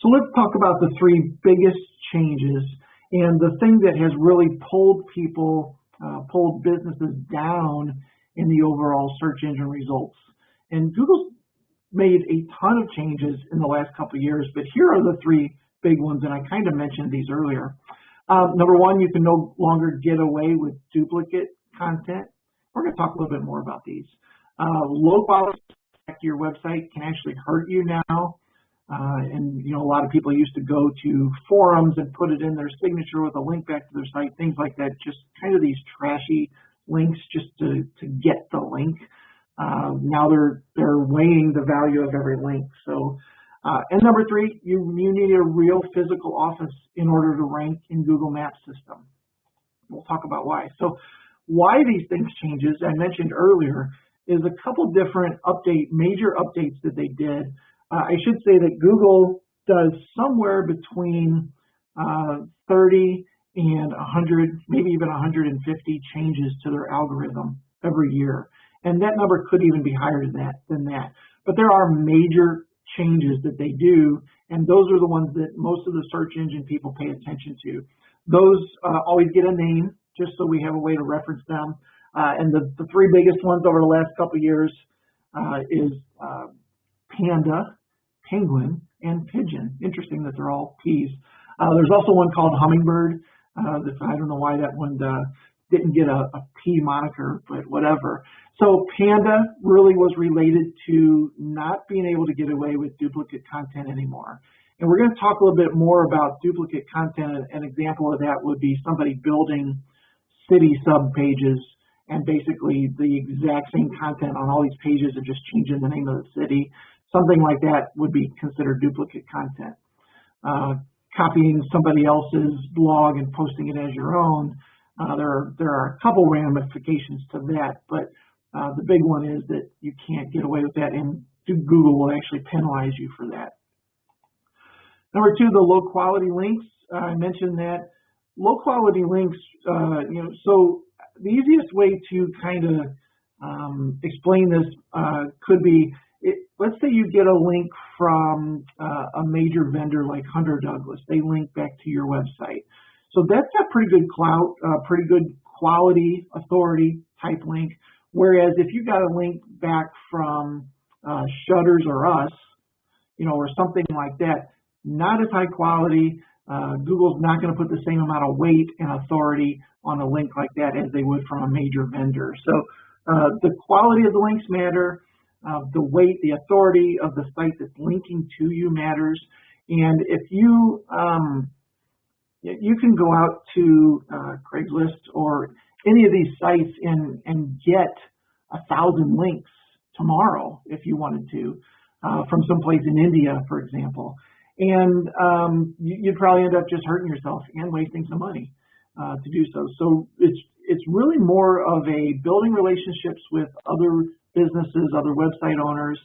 So let's talk about the three biggest changes and the thing that has really pulled businesses down in the overall search engine results. And Google's made a ton of changes in the last couple of years, but here are the three big ones, and I kind of mentioned these earlier. Number one, you can no longer get away with duplicate content. We're going to talk a little bit more about these. Low quality to your website can actually hurt you now. And a lot of people used to go to forums and put it in their signature with a link back to their site, things like that, just kind of these trashy links just to get the link. Now they're weighing the value of every link. So, and number three, you need a real physical office in order to rank in Google Maps system. We'll talk about why. So why these things changes, I mentioned earlier, is a couple different major updates that they did. I should say that Google does somewhere between 30 and 100, maybe even 150 changes to their algorithm every year. And that number could even be higher than that. But there are major changes that they do, and those are the ones that most of the search engine people pay attention to. Those always get a name, just so we have a way to reference them. And the three biggest ones over the last couple of years is Panda, Penguin, and Pigeon. Interesting that they're all P's. There's also one called Hummingbird. I don't know why that one didn't get a P moniker, but whatever. So Panda really was related to not being able to get away with duplicate content anymore. And we're going to talk a little bit more about duplicate content. An example of that would be somebody building city sub pages and basically the exact same content on all these pages and just changing the name of the city. Something like that would be considered duplicate content. Copying somebody else's blog and posting it as your own, there are a couple ramifications to that, but the big one is that you can't get away with that, and Google will actually penalize you for that. Number two, the low quality links. I mentioned that. Low quality links, so the easiest way to kind of explain this could be, let's say you get a link from a major vendor like Hunter Douglas. They link back to your website. So that's got pretty good clout, pretty good quality, authority type link. Whereas if you got a link back from Shutters or Us, or something like that, not as high quality. Google's not going to put the same amount of weight and authority on a link like that as they would from a major vendor. So the quality of the links matter. The weight, the authority of the site that's linking to you matters. And if you can go out to Craigslist or any of these sites and get 1,000 links tomorrow if you wanted to, from someplace in India, for example. And you'd probably end up just hurting yourself and wasting some money to do so. So it's really more of a building relationships with other businesses, other website owners,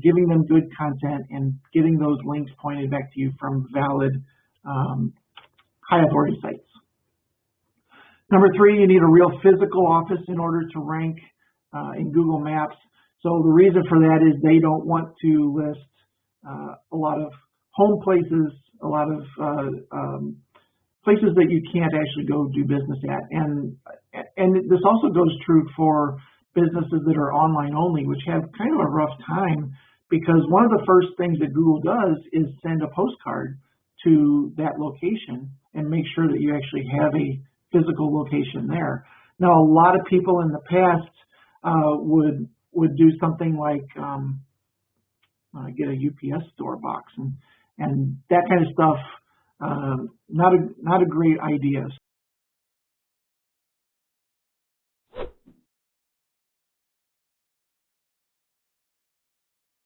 giving them good content and getting those links pointed back to you from valid high authority sites. Number three, you need a real physical office in order to rank in Google Maps. So the reason for that is they don't want to list a lot of home places, a lot of places that you can't actually go do business at. And this also goes true for businesses that are online only, which have kind of a rough time, because one of the first things that Google does is send a postcard to that location and make sure that you actually have a physical location there. Now, a lot of people in the past would do something like get a UPS store box and that kind of stuff. Not a great idea.